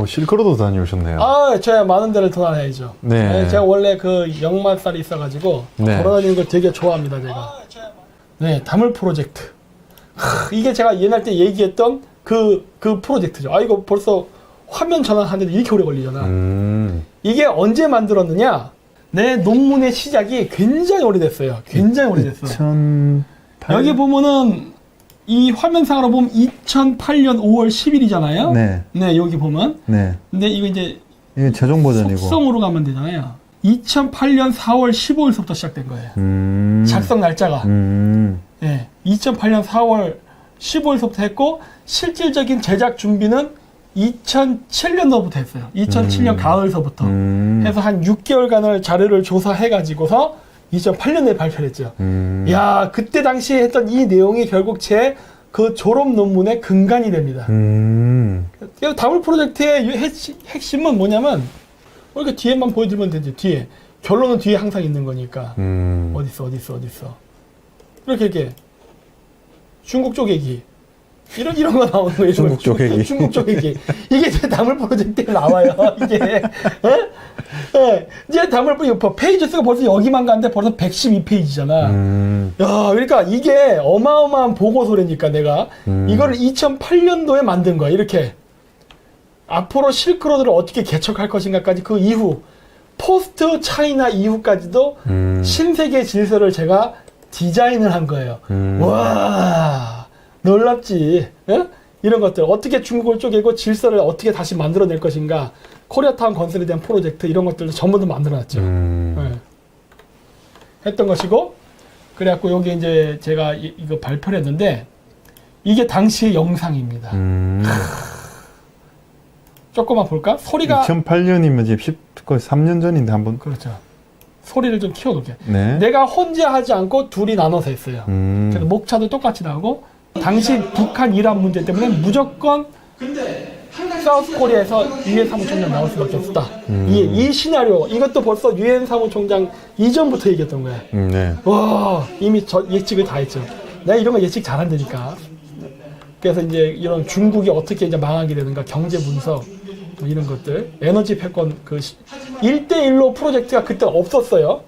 실크로드 다녀오셨네요. 아, 제가 많은 데를 돌아다니죠. 네. 제가 원래 그 역마살이 있어가지고 네. 돌아다니는 걸 되게 좋아합니다, 제가. 네, 다물 프로젝트. 이게 제가 옛날 때 얘기했던 그 프로젝트죠. 아, 이거 벌써 화면 전환하는데 이렇게 오래 걸리잖아. 이게 언제 만들었느냐? 내 논문의 시작이 굉장히 오래됐어요. 굉장히 오래됐어. 2008... 여기 보면은 이 화면상으로 보면 2008년 5월 10일이잖아요. 네. 네, 여기 보면. 네. 근데 이거 이제 이게 최종 버전이고. 속성으로 가면 되잖아요. 2008년 4월 15일서부터 시작된 거예요. 작성 날짜가. 네, 2008년 4월 15일서부터 했고 실질적인 제작 준비는 2007년도부터 했어요. 2007년 가을서부터 해서 한 6개월간을 자료를 조사해가지고서 2008년에 발표를 했죠. 야, 그때 당시에 했던 이 내용이 결국 제 그 졸업 논문의 근간이 됩니다. 그래서 다물 프로젝트의 핵심은 뭐냐면, 이렇게 뒤에만 보여드리면 되지, 뒤에. 결론은 뒤에 항상 있는 거니까. 어딨어. 이렇게. 중국 쪽 얘기. 이런 거 나오는 거예요. 중국 쪽 얘기. 중국 쪽 얘기. 이게 제 다물 프로젝트에 나와요. 이게. 이제 다물 프로젝트 페이지 수가 벌써 여기만 갔는데 벌써 112페이지잖아. 야, 그러니까 이게 어마어마한 보고서라니까 내가 이거를 2008년도에 만든 거야. 이렇게. 앞으로 실크로드를 어떻게 개척할 것인가까지 그 이후 포스트 차이나 이후까지도 신세계 질서를 제가 디자인을 한 거예요. 와. 놀랍지. 예? 이런 것들 어떻게 중국을 쪼개고 질서를 어떻게 다시 만들어낼 것인가, 코리아타운 건설에 대한 프로젝트 이런 것들도 전부 다 만들어놨죠. 예. 했던 것이고, 그래갖고 여기 이제 제가 이거 발표를 했는데 이게 당시의 영상입니다. 조금만 볼까? 소리가 2008년이면 지금 거의 3년 전인데 한번. 그렇죠. 소리를 좀 키워놓게. 네. 내가 혼자 하지 않고 둘이 나눠서 했어요. 그래서 목차도 똑같이 나오고, 당시 북한 이란 문제 때문에 무조건 사우스 코리아에서 유엔 사무총장 나올 수밖에 없었다. 이 시나리오, 이것도 벌써 유엔 사무총장 이전부터 얘기했던 거야. 네. 와, 이미 예측을 다 했죠. 내가 이런 거 예측 잘한다니까. 그래서 이제 이런 중국이 어떻게 이제 망하게 되는가, 경제 분석, 뭐 이런 것들, 에너지 패권, 1대1로 프로젝트가 그때 없었어요.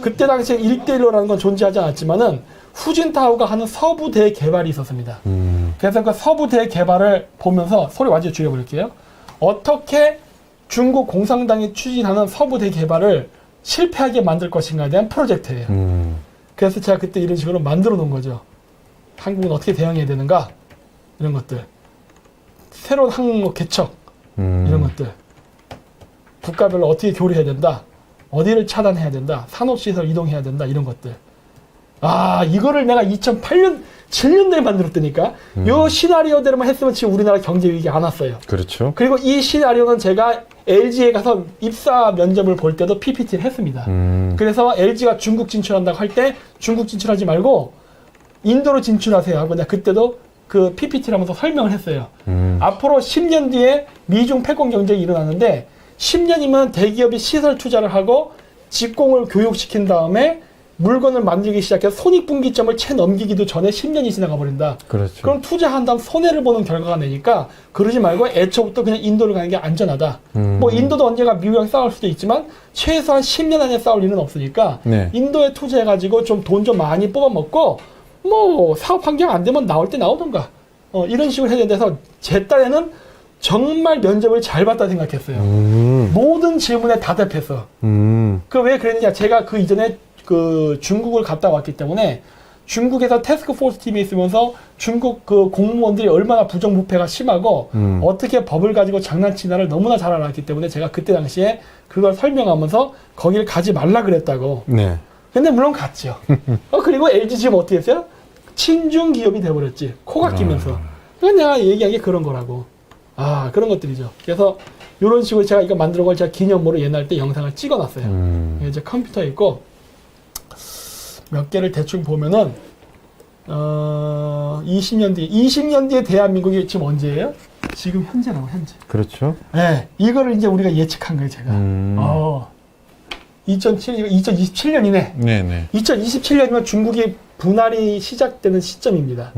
그때 당시에 1대1로라는 건 존재하지 않았지만은, 후진타오가 하는 서부 대개발이 있었습니다. 그래서 그 서부 대개발을 보면서, 소리 완전히 줄여버릴게요. 어떻게 중국 공산당이 추진하는 서부 대개발을 실패하게 만들 것인가에 대한 프로젝트예요. 그래서 제가 그때 이런 식으로 만들어 놓은 거죠. 한국은 어떻게 대응해야 되는가? 이런 것들. 새로운 항목 개척. 이런 것들. 국가별로 어떻게 교류해야 된다. 어디를 차단해야 된다. 산업시설 이동해야 된다. 이런 것들. 아, 이거를 내가 2008년, 7년도에 만들었다니까? 요 시나리오대로만 했으면 지금 우리나라 경제 위기 안 왔어요. 그렇죠. 그리고 이 시나리오는 제가 LG에 가서 입사 면접을 볼 때도 PPT를 했습니다. 그래서 LG가 중국 진출한다고 할 때 중국 진출하지 말고 인도로 진출하세요 하고 내가 그때도 그 PPT를 하면서 설명을 했어요. 앞으로 10년 뒤에 미중 패권 경쟁이 일어나는데 10년이면 대기업이 시설 투자를 하고 직공을 교육시킨 다음에 물건을 만들기 시작해서 손익분기점을 채 넘기기도 전에 10년이 지나가 버린다. 그렇죠. 그럼 투자한 다음 손해를 보는 결과가 나니까 그러지 말고 애초부터 그냥 인도를 가는 게 안전하다. 뭐 인도도 언젠가 미국이랑 싸울 수도 있지만 최소한 10년 안에 싸울 일은 없으니까 네. 인도에 투자해가지고 좀 돈 좀 많이 뽑아먹고 뭐 사업 환경 안 되면 나올 때 나오던가 이런 식으로 해야 돼서 제 딸에는 정말 면접을 잘 봤다 생각했어요. 모든 질문에 다 답했어. 그 왜 그랬느냐? 제가 그 이전에 그 중국을 갔다 왔기 때문에 중국에서 태스크포스 팀에 있으면서 중국 그 공무원들이 얼마나 부정부패가 심하고 어떻게 법을 가지고 장난치나를 너무나 잘 알았기 때문에 제가 그때 당시에 그걸 설명하면서 거기를 가지 말라 그랬다고. 네. 근데 물론 갔죠. 그리고 LG 지금 어떻게 했어요? 친중 기업이 돼버렸지. 코가 끼면서. 그러니까 내가 얘기한 게 그런 거라고. 아, 그런 것들이죠. 그래서 이런 식으로 제가 이거 만든 걸 제가 기념으로 옛날 때 영상을 찍어놨어요. 이제 컴퓨터에 있고 몇 개를 대충 보면은 20년 뒤에 대한민국이 지금 언제예요? 지금 현재라고, 현재. 그렇죠. 네, 이거를 이제 우리가 예측한 거예요, 제가. 2027년이네. 네네. 2027년이면 중국이 분할이 시작되는 시점입니다.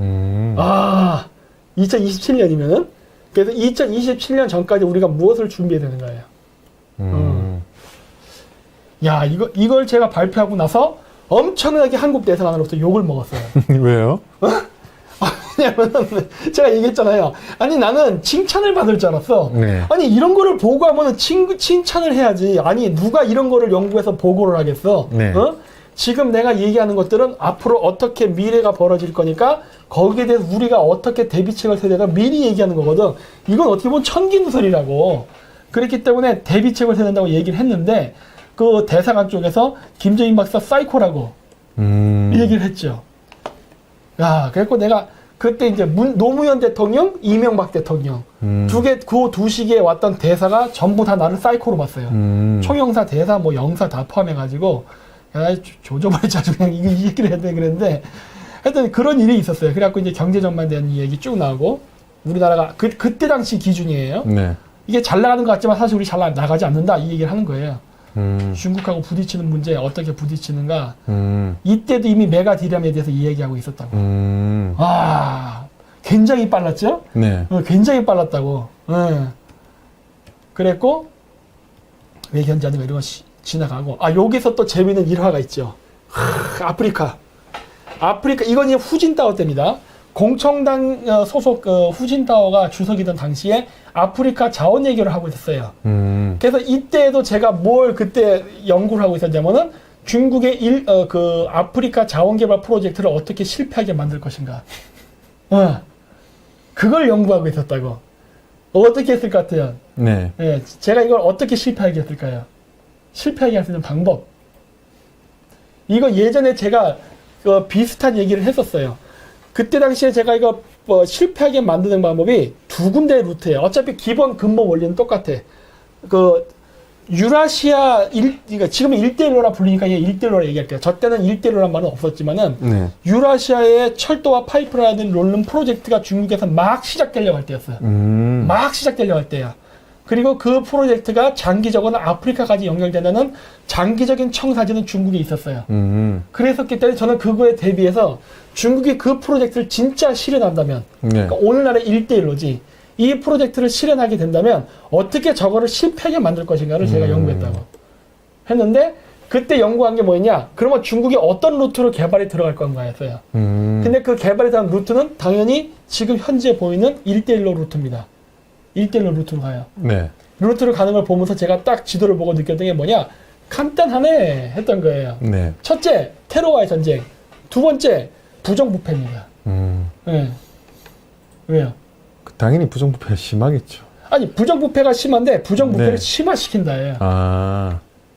2027년이면은 그래서 2027년 전까지 우리가 무엇을 준비해야 되는 거예요. 야, 이걸 제가 발표하고 나서 엄청나게 한국 대사관으로부터 욕을 먹었어요. 왜요? 왜냐면 제가 얘기했잖아요. 아니 나는 칭찬을 받을 줄 알았어. 네. 아니 이런 거를 보고하면 칭찬을 해야지. 아니 누가 이런 거를 연구해서 보고를 하겠어. 네. 어? 지금 내가 얘기하는 것들은 앞으로 어떻게 미래가 벌어질 거니까 거기에 대해서 우리가 어떻게 대비책을 세워야 되나 미리 얘기하는 거거든. 이건 어떻게 보면 천기누설이라고. 그렇기 때문에 대비책을 세워야 된다고 얘기를 했는데 그 대사관 쪽에서 김정인 박사 사이코라고 얘기를 했죠. 야, 그래서 내가 그때 이제 노무현 대통령, 이명박 대통령 두 시기에 왔던 대사가 전부 다 나를 사이코로 봤어요. 총영사, 대사, 뭐 영사 다 포함해가지고 야, 조져버리자 그냥 이 얘기를 해야 돼 그랬는데 하여튼 그런 일이 있었어요. 그래갖고 이제 경제 전망에 대한 얘기 쭉 나오고 우리나라가 그때 당시 기준이에요. 네. 이게 잘 나가는 것 같지만 사실 우리 잘 나가지 않는다 이 얘기를 하는 거예요. 중국하고 부딪히는 문제 어떻게 부딪히는가 이때도 이미 메가디램에 대해서 이야기하고 있었다고. 아 굉장히 빨랐죠? 네. 굉장히 빨랐다고. 그랬고 왜 견제하는가 이런 거 지나가고 여기서 또 재미있는 일화가 있죠. 아프리카 이건 이제 후진타오 때입니다. 공청당 소속 후진타오가 주석이던 당시에 아프리카 자원 얘기를 하고 있었어요. 그래서 이때도 제가 뭘 그때 연구를 하고 있었냐면은 중국의 아프리카 자원 개발 프로젝트를 어떻게 실패하게 만들 것인가. 그걸 연구하고 있었다고. 어떻게 했을 것 같아요? 네. 네, 제가 이걸 어떻게 실패하게 했을까요? 실패하게 할 수 있는 방법. 이거 예전에 제가 비슷한 얘기를 했었어요. 그때 당시에 제가 이거 실패하게 만드는 방법이 두 군데의 루트예요. 어차피 기본 근본 원리는 똑같아. 유라시아 그러니까 지금은 1대1로라 불리니까 1대1로라 얘기할게요. 저 때는 1대1로란 말은 없었지만은 네. 유라시아의 철도와 파이프라인을 놓는 프로젝트가 중국에서 막 시작되려고 할 때였어요. 막 시작되려고 할 때야. 그리고 그 프로젝트가 장기적으로 아프리카까지 연결되는 장기적인 청사진은 중국에 있었어요. 그랬었기 때문에 저는 그거에 대비해서 중국이 그 프로젝트를 진짜 실현한다면 네. 그러니까 오늘날의 1대1로지 이 프로젝트를 실현하게 된다면 어떻게 저거를 실패하게 만들 것인가를 제가 연구했다고 했는데 그때 연구한 게 뭐였냐? 그러면 중국이 어떤 루트로 개발이 들어갈 건가였어요. 근데 그 개발에 대한 루트는 당연히 지금 현재 보이는 1대1로 루트입니다. 1대1로 루트로 가요. 네. 루트로 가는 걸 보면서 제가 딱 지도를 보고 느꼈던 게 뭐냐? 간단하네 했던 거예요. 네. 첫째, 테러와의 전쟁. 두 번째, 부정부패입니다. 네. 왜요? 당연히 부정부패가 심하겠죠. 아니, 부정부패가 심한데 부정부패를 네. 심화시킨다예요.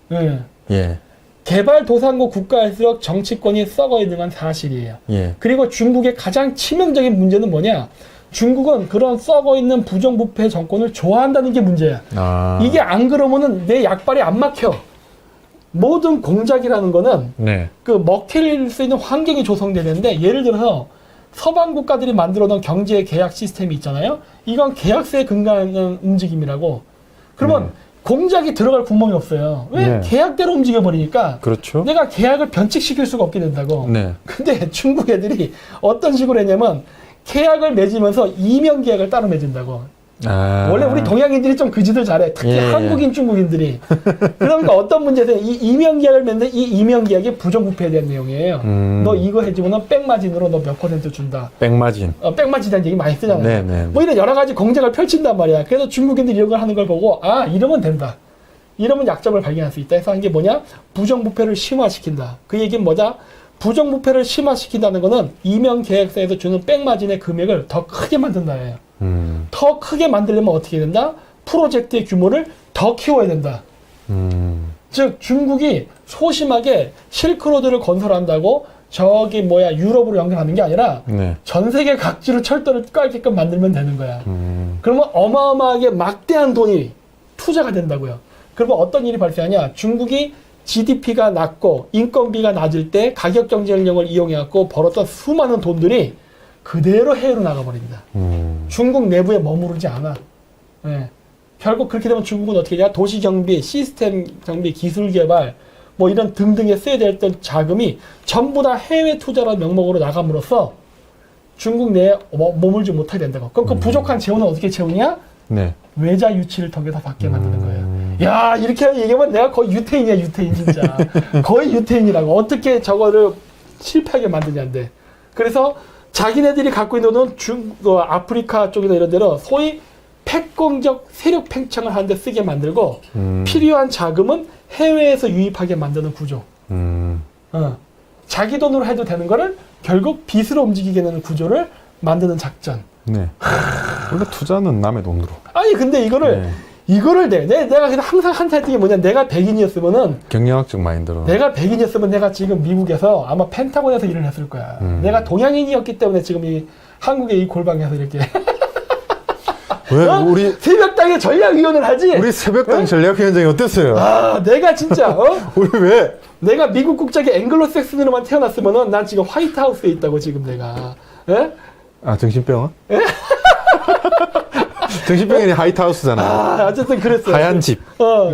네. 예. 개발도상국 국가일수록 정치권이 썩어 있는 건 사실이에요. 예. 그리고 중국의 가장 치명적인 문제는 뭐냐? 중국은 그런 썩어 있는 부정부패 정권을 좋아한다는 게 문제야. 이게 안 그러면은 내 약발이 안 막혀. 모든 공작이라는 거는 네. 먹힐 수 있는 환경이 조성되는데 예를 들어서 서방 국가들이 만들어 놓은 경제 계약 시스템이 있잖아요. 이건 계약서에 근거하는 움직임이라고. 그러면 공작이 들어갈 구멍이 없어요. 왜? 네. 계약대로 움직여버리니까. 그렇죠. 내가 계약을 변칙시킬 수가 없게 된다고. 네. 근데 중국 애들이 어떤 식으로 했냐면 계약을 맺으면서 이명 계약을 따로 맺은다고. 원래 우리 동양인들이 좀 그 짓을 잘해. 특히 한국인, 중국인들이. 그러니까 어떤 문제든 이 이명 계약을 맺는데 이 이명 계약이 부정부패에 대한 내용이에요. 너 이거 해주면 백마진으로 너 몇 % 준다. 백마진. 백마진이라는 얘기 많이 쓰잖아요. 네네. 뭐 이런 여러 가지 공작을 펼친단 말이야. 그래서 중국인들이 이런 걸 하는 걸 보고 이러면 된다. 이러면 약점을 발견할 수 있다 해서 한 게 뭐냐? 부정부패를 심화시킨다. 그 얘기는 뭐냐? 부정부패를 심화시킨다는 거는 이명 계약서에서 주는 백마진의 금액을 더 크게 만든다예요. 더 크게 만들려면 어떻게 된다? 프로젝트의 규모를 더 키워야 된다. 즉 중국이 소심하게 실크로드를 건설한다고 유럽으로 연결하는 게 아니라 네. 전 세계 각지로 철도를 깔게끔 만들면 되는 거야. 그러면 어마어마하게 막대한 돈이 투자가 된다고요. 그러면 어떤 일이 발생하냐? 중국이 GDP가 낮고 인건비가 낮을 때 가격 정제력을 이용해갖고 벌었던 수많은 돈들이 그대로 해외로 나가버립니다. 중국 내부에 머무르지 않아. 네. 결국 그렇게 되면 중국은 어떻게 되냐? 도시 경비, 시스템 경비, 기술 개발, 뭐 이런 등등에 써야 됐던 자금이 전부 다 해외 투자라는 명목으로 나감으로써 중국 내에 머물지 못하게 된다고. 그럼 그 부족한 재원을 어떻게 채우냐? 네. 외자 유치를 통해서 받게 만드는 거예요. 야, 이렇게 얘기하면 내가 거의 유태인이야, 유태인 진짜. 거의 유태인이라고. 어떻게 저거를 실패하게 만드냐인데. 그래서 자기네들이 갖고 있는 돈은 아프리카 쪽이나 이런 데로 소위 패권적 세력 팽창을 하는데 쓰게 만들고 필요한 자금은 해외에서 유입하게 만드는 구조. 자기 돈으로 해도 되는 거를 결국 빚으로 움직이게 되는 구조를 만드는 작전. 네. 원래 투자는 남의 돈으로. 아니 근데 이거를 내가 그냥 항상 한탄했던 게 뭐냐, 내가 백인이었으면은 경영학적 마인드로. 내가 백인이었으면 내가 지금 미국에서 아마 펜타곤에서 일을 했을 거야. 내가 동양인이었기 때문에 지금 이 한국의 이 골방에서 이렇게 왜 우리 새벽당에 전략위원을 하지? 우리 새벽당 전략위원장이 어땠어요? 아, 내가 진짜 우리 왜? 내가 미국 국적의 앵글로색슨으로만 태어났으면은 난 지금 화이트하우스에 있다고 지금 내가. 예? 아, 정신병원? 정신병원이 하이트하우스잖아. 아, 어쨌든 그랬어요. 하얀 집.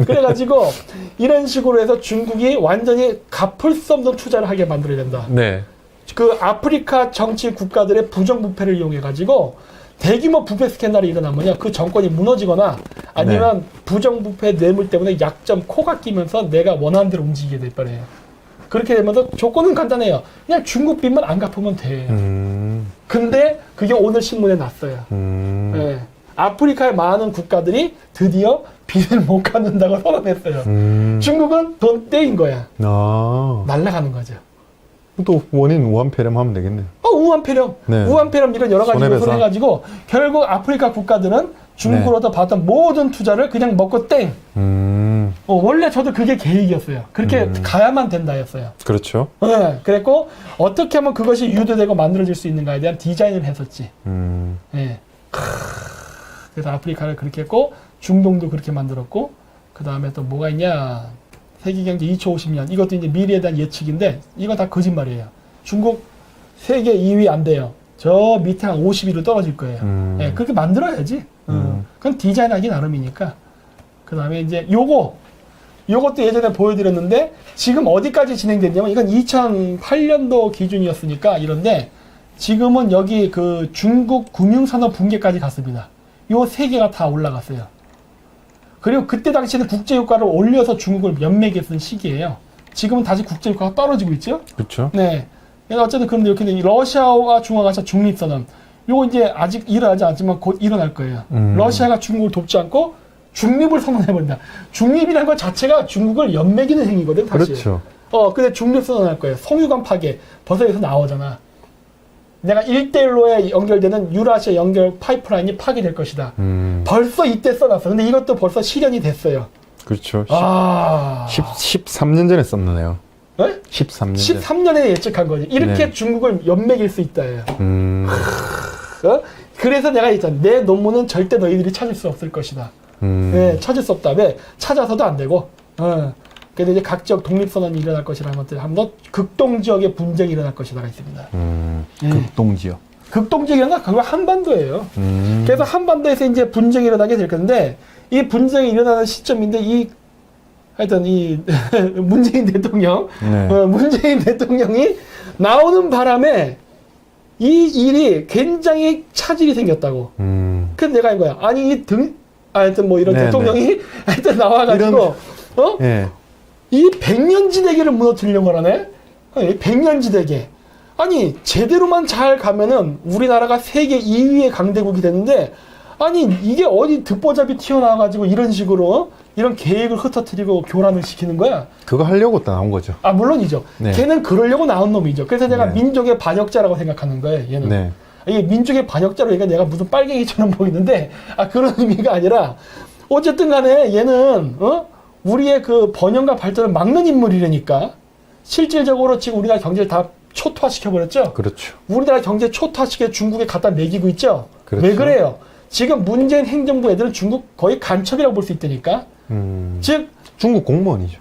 그래가지고 이런 식으로 해서 중국이 완전히 갚을 수 없는 투자를 하게 만들어야 된다. 네. 그 아프리카 정치 국가들의 부정부패를 이용해가지고 대규모 부패 스캔들이 일어나면요, 그 정권이 무너지거나 아니면 부정부패 뇌물 때문에 약점 코가 끼면서 내가 원하는 대로 움직이게 될 뻔해요. 그렇게 되면서 조건은 간단해요. 그냥 중국 빚만 안 갚으면 돼. 근데 그게 오늘 신문에 났어요. 예. 아프리카의 많은 국가들이 드디어 빚을 못 갚는다고 선언했어요. 중국은 돈 떼인 거야. 아. 날아가는 거죠. 또 원인 우한폐렴 하면 되겠네요. 우한폐렴. 네. 우한폐렴 이런 여러 가지 손해배상. 요소를 해가지고 결국 아프리카 국가들은 중국으로부터 받던 모든 투자를 그냥 먹고 땡. 원래 저도 그게 계획이었어요. 그렇게 가야만 된다였어요. 그렇죠. 네, 그랬고 어떻게 하면 그것이 유도되고 만들어질 수 있는가에 대한 디자인을 했었지. 네. 그래서 아프리카를 그렇게 했고 중동도 그렇게 만들었고 그 다음에 또 뭐가 있냐, 세계경제 2050년, 이것도 이제 미래에 대한 예측인데 이거 다 거짓말이에요. 중국 세계 2위 안 돼요. 저 밑에 한 50위로 떨어질 거예요. 네, 그렇게 만들어야지. 그건 디자인하기 나름이니까. 그 다음에 이제 요것도 예전에 보여드렸는데 지금 어디까지 진행됐냐면 이건 2008년도 기준이었으니까 이런데 지금은 여기 그 중국 금융산업 붕괴까지 갔습니다. 요 세 개가 다 올라갔어요. 그리고 그때 당시에는 국제유가를 올려서 중국을 연맥했던 시기예요. 지금은 다시 국제유가가 떨어지고 있죠. 그렇죠. 네. 그래서 어쨌든 그런데 이렇게 러시아와 중화가차 중립선언, 요거 이제 아직 일어나지 않지만 곧 일어날 거예요. 러시아가 중국을 돕지 않고 중립을 선언해버린다. 중립이라는 것 자체가 중국을 연맥이는 행위거든, 사실. 그렇죠. 근데 중립 선언할 거예요. 송유관 파괴. 벌써 여기서 나오잖아. 내가 1대1로에 연결되는 유라시아 연결 파이프라인이 파괴될 것이다. 벌써 이때 써놨어. 근데 이것도 벌써 실현이 됐어요. 그렇죠. 13년 전에 썼네요. 네? 13년 13년에 예측한 거지. 이렇게 네. 중국을 연맥일 수 있다예요. 그래서 내가 했잖아. 내 논문은 절대 너희들이 찾을 수 없을 것이다. 네, 찾을 수 없다. 왜? 찾아서도 안 되고. 그래서 이제 각 지역 독립선언이 일어날 것이라는 것들, 한번 극동지역의 분쟁이 일어날 것이다가 있습니다. 극동지역. 극동지역이란가? 그거 한반도예요. 그래서 한반도에서 이제 분쟁이 일어나게 될 건데, 이 분쟁이 일어나는 시점인데, 하여튼 문재인 대통령, 네. 문재인 대통령이 나오는 바람에 이 일이 굉장히 차질이 생겼다고. 그래서 내가 한 거야. 아니, 하여튼 뭐 이런 네, 대통령이 하여튼 나와가지고, 네. 이 백년지대계를 무너뜨리려고 하네? 백년지대계. 아니, 제대로만 잘 가면은 우리나라가 세계 2위의 강대국이 되는데, 아니, 이게 어디 듣보잡이 튀어나와가지고 이런 식으로, 이런 계획을 흩어뜨리고 교란을 시키는 거야? 그거 하려고 나온 거죠. 아, 물론이죠. 네. 걔는 그러려고 나온 놈이죠. 그래서 내가 네. 민족의 반역자라고 생각하는 거예요, 얘는. 네. 이게 민족의 반역자로 얘가 내가 무슨 빨갱이처럼 보이는데, 그런 의미가 아니라, 어쨌든 간에 얘는, 우리의 그 번영과 발전을 막는 인물이라니까. 실질적으로 지금 우리나라 경제를 다 초토화시켜버렸죠? 그렇죠. 우리나라 경제 초토화시켜 중국에 갖다 매기고 있죠? 그렇죠. 왜 그래요? 지금 문재인 행정부 애들은 중국 거의 간첩이라고 볼 수 있다니까? 즉, 중국 공무원이죠.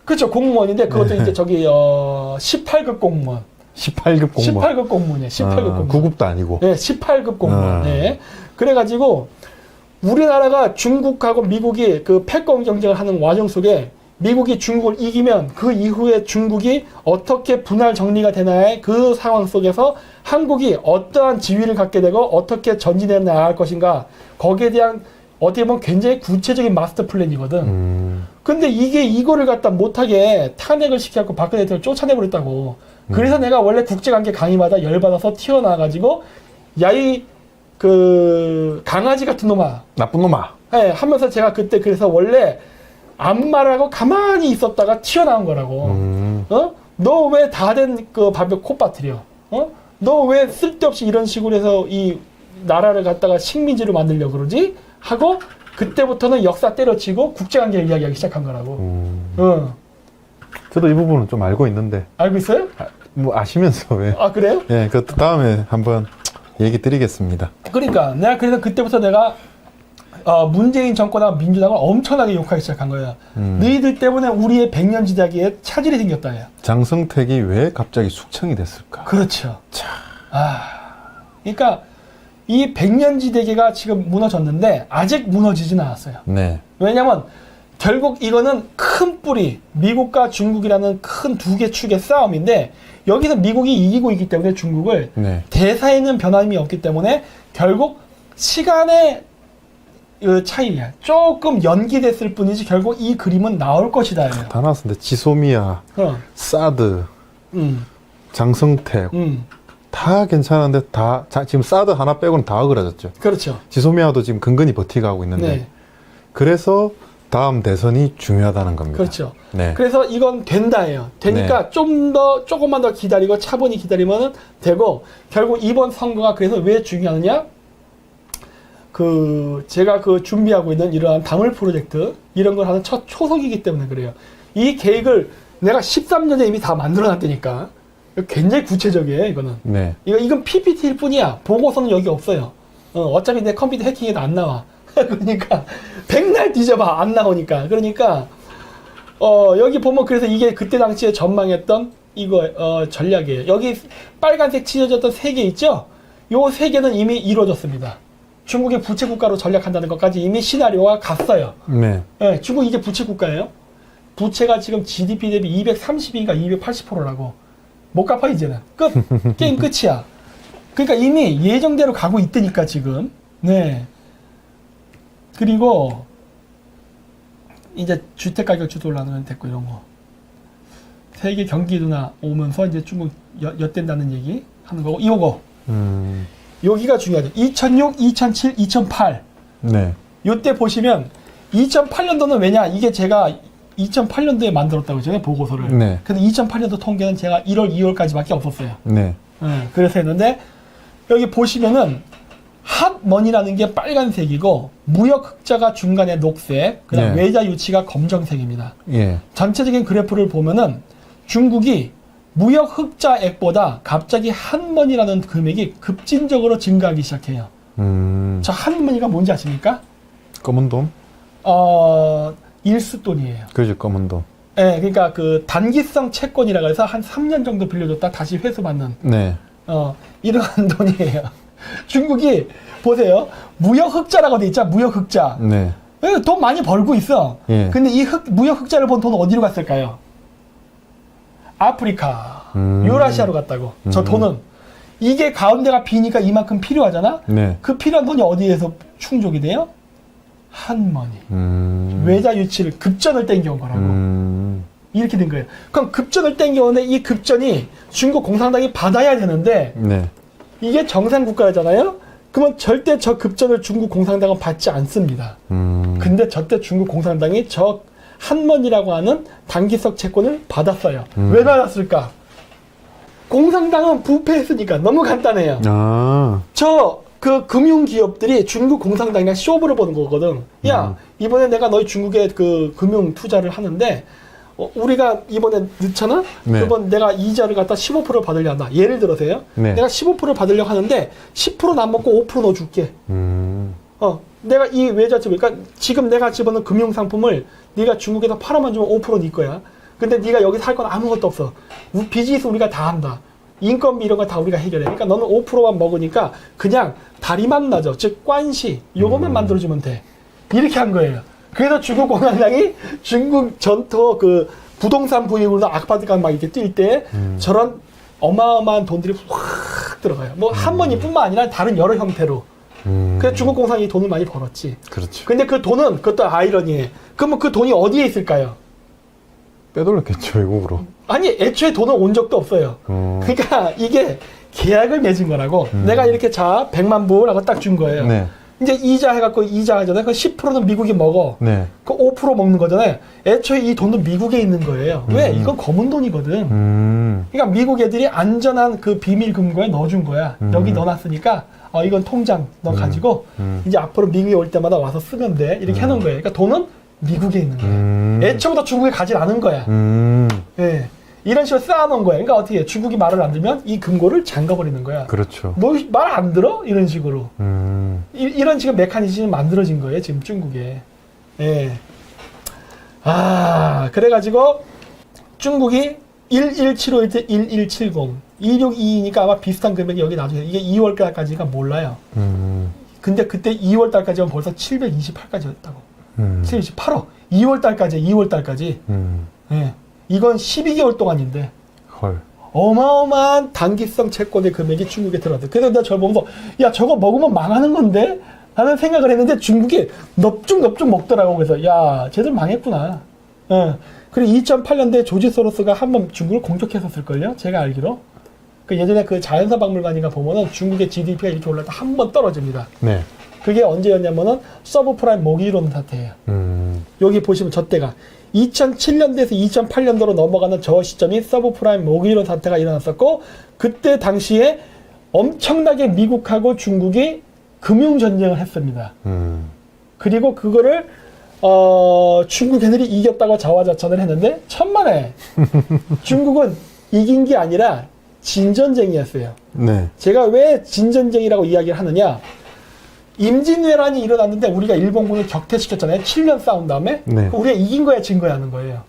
그렇죠. 공무원인데 그것도 이제 저기, 18급 공무원. 18급 공무원. 18급 공무원이에요. 18급 공무원. 9급도 아니고. 네, 18급 공무원. 네. 그래가지고, 우리나라가 중국하고 미국이 그 패권 경쟁을 하는 과정 속에 미국이 중국을 이기면 그 이후에 중국이 어떻게 분할 정리가 되나의 그 상황 속에서 한국이 어떠한 지위를 갖게 되고 어떻게 전진해 나갈 것인가 거기에 대한 어떻게 보면 굉장히 구체적인 마스터 플랜이거든. 근데 이게 이거를 갖다 못하게 탄핵을 시켜갖고 박근혜 대통령을 쫓아내버렸다고. 그래서 내가 원래 국제관계 강의마다 열받아서 튀어나와가지고 야이 그 강아지 같은 놈아 나쁜 놈아. 네, 하면서 제가 그때 그래서 원래 안 말하고 가만히 있었다가 튀어나온 거라고. 어? 너 왜 다 된 그 밥에 코 빠뜨려? 어? 너 왜 쓸데없이 이런 식으로 해서 이 나라를 갖다가 식민지로 만들려고 그러지? 하고 그때부터는 역사 때려치고 국제관계를 이야기하기 시작한 거라고. 저도 이 부분은 좀 알고 있는데. 알고 있어요? 뭐 아시면서 왜? 아 그래요? 예, 그 다음에 한번 얘기 드리겠습니다. 그러니까 내가 그래서 그때부터 내가 문재인 정권하고 민주당을 엄청나게 욕하기 시작한 거야. 너희들 때문에 우리의 백년지대기에 차질이 생겼다. 야. 장성택이 왜 갑자기 숙청이 됐을까? 그렇죠. 자. 그러니까 이 백년지대계가 지금 무너졌는데 아직 무너지지는 않았어요. 네. 왜냐면 결국 이거는 큰 뿌리, 미국과 중국이라는 큰 두 개 축의 싸움인데 여기서 미국이 이기고 있기 때문에 중국을 네. 대사에는 변함이 없기 때문에 결국 시간의 차이야. 조금 연기됐을 뿐이지 결국 이 그림은 나올 것이다. 다 나왔는데 지소미아, 사드, 장성택 다 괜찮은데 다 지금 사드 하나 빼고는 다 어그러졌죠. 그렇죠. 지소미아도 지금 근근히 버티가고 있는데 네. 그래서 다음 대선이 중요하다는 겁니다. 그렇죠. 네. 그래서 이건 된다예요. 되니까 조금만 더 기다리고 차분히 기다리면 되고 결국 이번 선거가 그래서 왜 중요하느냐? 제가 준비하고 있는 이러한 다물 프로젝트 이런 걸 하는 첫 초석이기 때문에 그래요. 이 계획을 내가 13년에 이미 다 만들어놨다니까. 굉장히 구체적이에요, 이거는. 네. 이건 PPT일 뿐이야. 보고서는 여기 없어요. 어차피 내 컴퓨터 해킹에도 안 나와. 그러니까 백날 뒤져봐 안 나오니까. 그러니까 여기 보면 그래서 이게 그때 당시에 전망했던 이거 전략이에요. 여기 빨간색 칠해졌던 3개 있죠? 요 3개는 이미 이루어졌습니다. 중국이 부채 국가로 전략한다는 것까지 이미 시나리오가 갔어요. 네. 네, 중국 이게 부채 국가예요. 부채가 지금 GDP 대비 230인가 280%라고. 못 갚아 이제는. 끝. 게임 끝이야. 그러니까 이미 예정대로 가고 있다니까 지금. 네. 그리고 이제 주택 가격 주도 올라가는 됐고 이런 거. 세계 경기 둔화 오면서 이제 중국 엿댄다는 얘기 하는 거고 이거. 여기가 중요하죠. 2006, 2007, 2008. 네. 요때 보시면 2008년도는 왜냐? 이게 제가 2008년도에 만들었다고 했잖아요. 보고서를. 네. 근데 2008년도 통계는 제가 1월, 2월까지밖에 없었어요. 네. 그래서 했는데 여기 보시면은 핫머니라는 게 빨간색이고 무역 흑자가 중간에 녹색, 그다음 네. 외자 유치가 검정색입니다. 예. 전체적인 그래프를 보면은 중국이 무역 흑자액보다 갑자기 핫머니라는 금액이 급진적으로 증가하기 시작해요. 저 핫머니가 뭔지 아십니까? 검은 돈? 일수돈이에요. 그죠, 검은 돈. 네, 그러니까 그 단기성 채권이라고 해서 한 3년 정도 빌려줬다 다시 회수받는 네. 이러한 돈이에요. 중국이 보세요. 무역 흑자라고 돼 있죠. 무역 흑자. 네. 돈 많이 벌고 있어. 예. 근데 이 무역 흑자를 본 돈은 어디로 갔을까요? 아프리카, 유라시아로 갔다고. 저 돈은 이게 가운데가 비니까 이만큼 필요하잖아. 네. 그 필요한 돈이 어디에서 충족이 돼요? 핫머니. 외자 유치를 급전을 땡겨온 거라고. 이렇게 된 거예요. 그럼 급전을 땡겨오는데 이 급전이 중국 공산당이 받아야 되는데 네. 이게 정상 국가잖아요. 그러면 절대 저 급전을 중국 공산당은 받지 않습니다. 근데 저때 중국 공산당이 저 한먼이라고 하는 단기성 채권을 받았어요. 왜 받았을까? 공산당은 부패했으니까 너무 간단해요. 그 금융기업들이 중국 공산당이랑 쇼부를 보는 거거든. 야, 이번에 내가 너희 중국에 그 금융 투자를 하는데 우리가 이번에 넣잖아? 네. 그러면 내가 이자를 갖다 15% 받으려 한다. 예를 들어서요. 네. 내가 15% 받으려고 하는데 10%는 안 먹고 5% 넣어줄게. 내가 이 외자집, 그러니까 지금 내가 집어넣은 금융상품을 네가 중국에서 팔아만 주면 5% 네 거야. 근데 네가 여기서 할 건 아무것도 없어. 비즈니스 우리가 다 한다. 인건비 이런 거 다 우리가 해결해. 그러니까 너는 5%만 먹으니까 그냥 다리만 나죠. 즉 관시 요것만 만들어주면 돼. 이렇게 한 거예요. 그래서 중국 공산당이 중국 전토 그 부동산 부익으로 아파트가 막 이렇게 뛸 때 저런 어마어마한 돈들이 확 들어가요. 뭐 한 번뿐만 아니라 다른 여러 형태로. 그래서 중국 공산당이 돈을 많이 벌었지. 그렇죠. 근데 그 돈은 그것도 아이러니해. 그러면 그 돈이 어디에 있을까요? 빼돌렸겠죠, 외국으로. 아니 애초에 돈은 온 적도 없어요. 그러니까 이게 계약을 맺은 거라고. 내가 이렇게 자 100만 불하고 딱 준 거예요. 네. 이제 이자 해갖고 이자 하잖아요. 그 10%는 미국이 먹어. 네. 그 5% 먹는 거잖아요. 애초에 이 돈도 미국에 있는 거예요. 왜? 이건 검은 돈이거든. 그러니까 미국 애들이 안전한 그 비밀 금고에 넣어준 거야. 여기 넣어놨으니까 이건 통장 너 가지고 이제 앞으로 미국에 올 때마다 와서 쓰면 돼. 이렇게 해놓은 거예요. 그러니까 돈은 미국에 있는 거야. 애초부터 중국에 가지 않은 거야. 예. 이런 식으로 쌓아놓은 거야. 그러니까 어떻게 해? 중국이 말을 안 들면 이 금고를 잠가버리는 거야. 그렇죠. 너 말 안 들어? 이런 식으로. 이런 지금 메커니즘이 만들어진 거예요. 지금 중국에. 예. 그래가지고 중국이 1175일 때 1170, 2622니까 아마 비슷한 금액이 여기 나중에 이게 2월까지가 몰라요. 근데 그때 2월달까지면 벌써 728까지였다고. 728억. 2월달까지. 예. 이건 12개월 동안인데. 헐. 어마어마한 단기성 채권의 금액이 중국에 들어왔어요. 그래서 내가 저걸 보면서 야 저거 먹으면 망하는 건데? 라는 생각을 했는데 중국이 넙죽 먹더라고. 그래서 야 쟤들 망했구나. 그리고 2008년도에 조지 소로스가 한번 중국을 공격했었을걸요? 제가 알기로. 그 예전에 그 자연사 박물관인가 보면은 중국의 GDP가 이렇게 올라다 한 번 떨어집니다. 네. 그게 언제였냐면은 서브프라임 모기 이론 사태예요. 여기 보시면 저 때가 2007년도에서 2008년도로 넘어가는 저 시점이 서브프라임 모기 이론 사태가 일어났었고 그때 당시에 엄청나게 미국하고 중국이 금융전쟁을 했습니다. 그리고 그거를 중국 애들이 이겼다고 자화자찬을 했는데 천만에 중국은 이긴 게 아니라 진전쟁이었어요. 네. 제가 왜 진전쟁이라고 이야기를 하느냐, 임진왜란이 일어났는데 우리가 일본군을 격퇴시켰잖아요. 7년 싸운 다음에. 네. 우리가 이긴 거야 진 거야 하는 거예요.